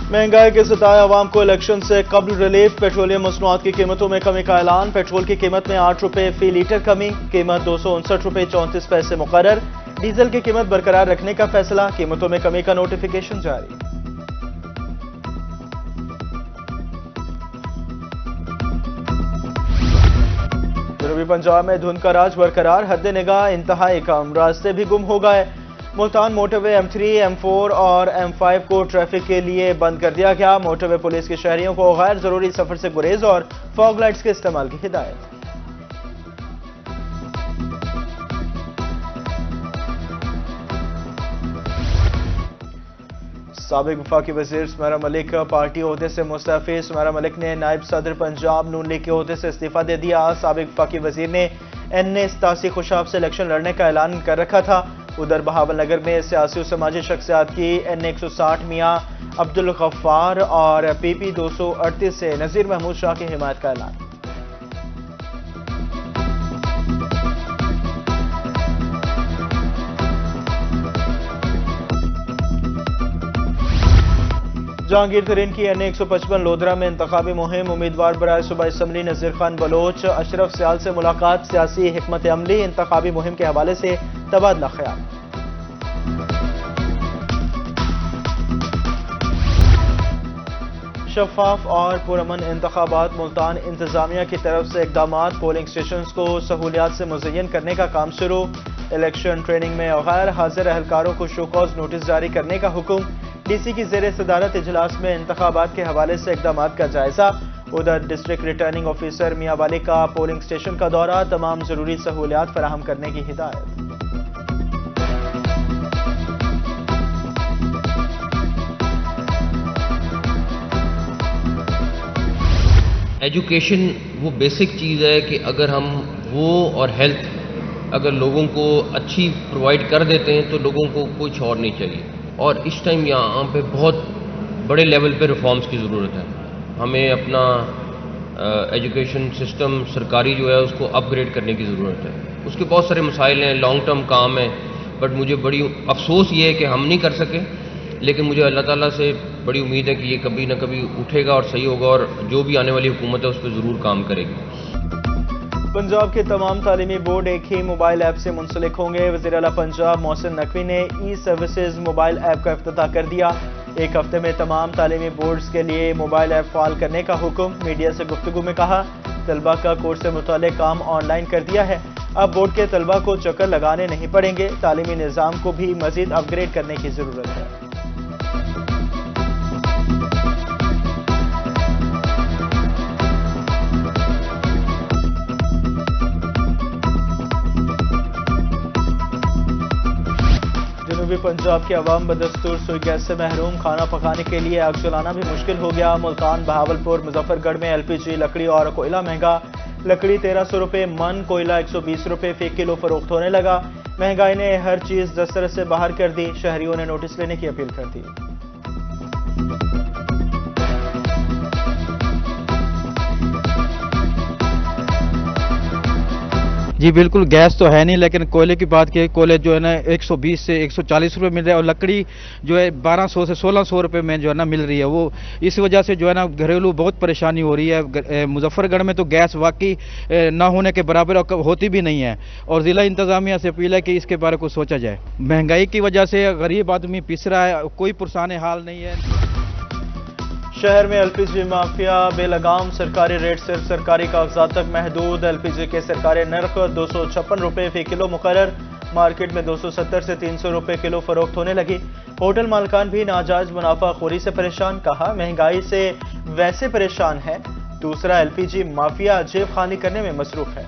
महंगाई के सताए अवाम को इलेक्शन से कबल रिलीफ। पेट्रोलियम मसनूआत की कीमतों में कमी का ऐलान। पेट्रोल की कीमत में 8 रुपए फी लीटर कमी, कीमत 259 रुपए 34 पैसे मुकर्रर। डीजल की कीमत बरकरार रखने का फैसला, कीमतों में कमी का नोटिफिकेशन जारी। जनूबी पंजाब में धुंध का राज बरकरार, हद निगाह इंतहाई कम, रास्ते भी गुम हो गए। मुल्तान मोटरवे M3, M4 और M5 को ट्रैफिक के लिए बंद कर दिया गया। मोटरवे पुलिस के शहरियों को गैर जरूरी सफर से गुरेज और फॉग लाइट्स के इस्तेमाल की हिदायत। साबिक वफाकी वजीर सुमेरा मलिक पार्टी ओहदे से मुस्तफी। सुमेरा मलिक ने नायब सदर पंजाब नून लीग के ओहदे से इस्तीफा दे दिया। साबिक वफाकी वजीर ने NA87 खुशाब से इलेक्शन लड़ने का ऐलान कर रखा था। उधर बहावल नगर में सियासी और समाजी शख्सियात की NA160 मियां अब्दुल गफ्फार और PP 238 से नजीर महमूद शाह की हिमायत का ऐलान। जहांगीर तरीन की NA155 लोधरा में इंतखाबी मुहिम। उम्मीदवार बराए सूबा असम्बली नजीर खान बलोच अशरफ सियाल से मुलाकात। सियासी हिकमत अमली इंतखाबी मुहिम के हवाले से तबादला ख्याल। शफाफ और पुरअमन इंतखाबात। मुल्तान इंतजामिया की तरफ से इकदामात। पोलिंग स्टेशन को सहूलियात से मुज़य्यन करने का काम शुरू। इलेक्शन ट्रेनिंग में गैर हाजिर अहलकारों को शो कॉज नोटिस जारी करने का हुक्म। DC की ज़ेर सदारत इजलास में इंतखाबात के हवाले से इकदामात का जायजा। उधर डिस्ट्रिक्ट रिटर्निंग ऑफिसर मियांवाली का पोलिंग स्टेशन का दौरा, तमाम जरूरी सहूलियात फराहम करने की हिदायत। एजुकेशन वो बेसिक चीज़ है कि अगर हम वो और हेल्थ अगर लोगों को अच्छी प्रोवाइड कर देते हैं तो लोगों को कुछ और नहीं चाहिए। और इस टाइम यहाँ पे बहुत बड़े लेवल पे रिफॉर्म्स की ज़रूरत है। हमें अपना एजुकेशन सिस्टम सरकारी जो है उसको अपग्रेड करने की ज़रूरत है। उसके बहुत सारे मसाइल हैं, लॉन्ग टर्म काम है, बट मुझे बड़ी अफसोस ये है कि हम नहीं कर सके। लेकिन मुझे अल्लाह ताला से बड़ी उम्मीद है कि ये कभी ना कभी उठेगा और सही होगा, और जो भी आने वाली हुकूमत है उस पर ज़रूर काम करेगी। पंजाब के तमाम तालीमी बोर्ड एक ही मोबाइल ऐप से मुंसलिक होंगे। वज़ीर आला पंजाब मोहसिन नकवी ने ई-सर्विसेज मोबाइल ऐप का इफ्तिताह कर दिया। एक हफ्ते में तमाम तालीमी बोर्ड्स के लिए मोबाइल ऐप फाल करने का हुक्म। मीडिया से गुफ्तगू में कहा, तलबा का कोर्स से मुताल्लिक काम ऑनलाइन कर दिया है। अब बोर्ड के तलबा को चक्कर लगाने नहीं पड़ेंगे। तालीमी निज़ाम को भी मजीद अपग्रेड करने की ज़रूरत है। जनूबी पंजाब के अवाम बदस्तूर सुई गैस से महरूम। खाना पकाने के लिए आग जलाना भी मुश्किल हो गया। मुल्तान, बहावलपुर, मुजफ्फरगढ़ में LPG, लकड़ी और कोयला महंगा। लकड़ी 1300 रुपए मन, कोयला 120 रुपए फी किलो फरोख्त होने लगा। महंगाई ने हर चीज दस्तरस से बाहर कर दी। शहरियों ने नोटिस लेने की अपील कर दी। जी बिल्कुल, गैस तो है नहीं, लेकिन कोयले की बात की, कोयले जो है ना 120 से 140 रुपए मिल रहा है, और लकड़ी जो है 1200 से 1600 रुपए में जो है ना मिल रही है। वो इस वजह से जो है ना घरेलू बहुत परेशानी हो रही है। मुजफ्फरगढ़ में तो गैस वाकई ना होने के बराबर होती भी नहीं है, और ज़िला इंतज़ामिया से अपील है कि इसके बारे को सोचा जाए। महंगाई की वजह से गरीब आदमी पिस रहा है, कोई पुरसान हाल नहीं है। शहर में LPG माफिया बेलगाम। सरकारी रेट सिर्फ सरकारी कागजात तक महदूद। LPG के सरकारी नर्ख 256 रुपए फी किलो मुकर्रर। मार्केट में 270 से 300 रुपए किलो फरोख्त होने लगी। होटल मालकान भी नाजायज मुनाफाखोरी से परेशान। कहा, महंगाई से वैसे परेशान है, दूसरा LPG माफिया जेब खाली करने में मसरूफ है।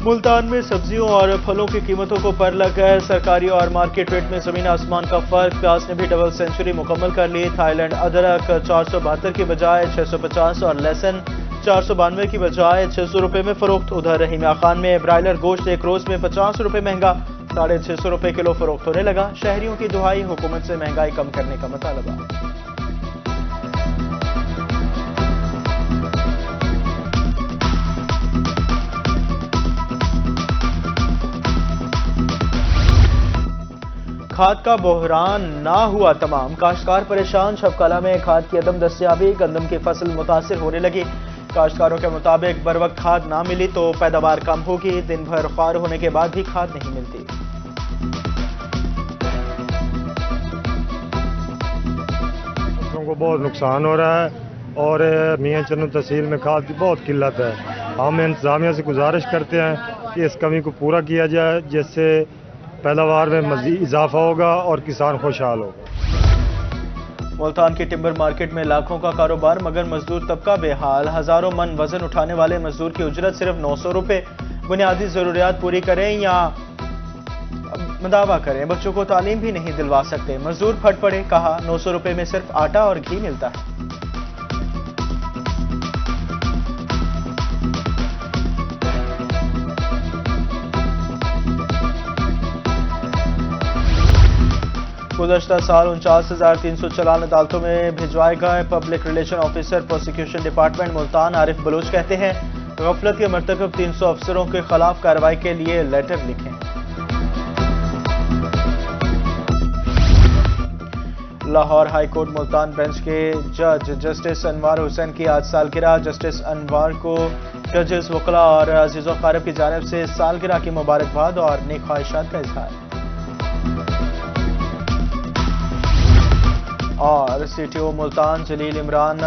मुल्तान में सब्जियों और फलों की कीमतों को पर लग गए। सरकारी और मार्केट रेट में जमीन आसमान का फर्क। प्याज ने भी डबल सेंचुरी मुकम्मल कर ली। थाईलैंड अदरक 472 की बजाय 650 और लहसुन 492 की बजाय 600 रुपए में फरोख्त। उधर रहीमिया खान में ब्रायलर गोश्त एक रोज में 50 रुपए महंगा, 650 रुपए किलो फरोख्त होने लगा। शहरियों की दुहाई, हुकूमत से महंगाई कम करने का मुतालबा। کھاد کا بحران نہ ہوا تمام، کاشتکار پریشان، شبکالہ میں کھاد کی عدم دستیابی، گندم کی فصل متاثر ہونے لگی۔ کاشتکاروں کے مطابق بروقت کھاد نہ ملی تو پیداوار کم ہوگی، دن بھر خوار ہونے کے بعد بھی کھاد نہیں ملتی۔ فصلوں کو بہت نقصان ہو رہا ہے اور میاں چنو تحصیل میں کھاد کی بہت قلت ہے۔ ہم انتظامیہ سے گزارش کرتے ہیں کہ اس کمی کو پورا کیا جائے، جس سے پیداوار میں مزید اضافہ ہوگا اور کسان خوشحال ہوگا۔ ملتان کی ٹمبر مارکیٹ میں لاکھوں کا کاروبار مگر مزدور طبقہ بے حال، ہزاروں من وزن اٹھانے والے مزدور کی اجرت صرف 900 روپے، بنیادی ضروریات پوری کریں یا دعویٰ کریں، بچوں کو تعلیم بھی نہیں دلوا سکتے، مزدور پھٹ پڑے، کہا 900 روپے میں صرف آٹا اور گھی ملتا ہے۔ گزشتہ سال 49,300 چلان عدالتوں میں بھجوائے گئے۔ Public relation officer prosecution department Multan Arif Baloch کہتے ہیں غفلت کے مرتکب 300 افسروں کے خلاف کارروائی کے لیے لیٹر لکھیں۔ Lahore high court Multan bench کے جج جسٹس انوار حسین کی آج سالگرہ، جسٹس انوار کو ججز، وکلاء اور عزیز و اقارب کی جانب سے سالگرہ کی مبارکباد اور نیک خواہشات کا اظہار۔ اور سی ٹی او ملتان جلیل عمران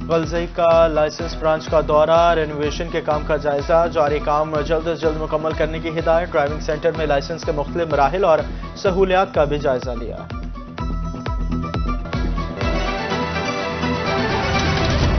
غلزئی کا لائسنس برانچ کا دورہ، رینوویشن کے کام کا جائزہ، جاری کام جلد از جلد مکمل کرنے کی ہدایت، ڈرائیونگ سینٹر میں لائسنس کے مختلف مراحل اور سہولیات کا بھی جائزہ لیا۔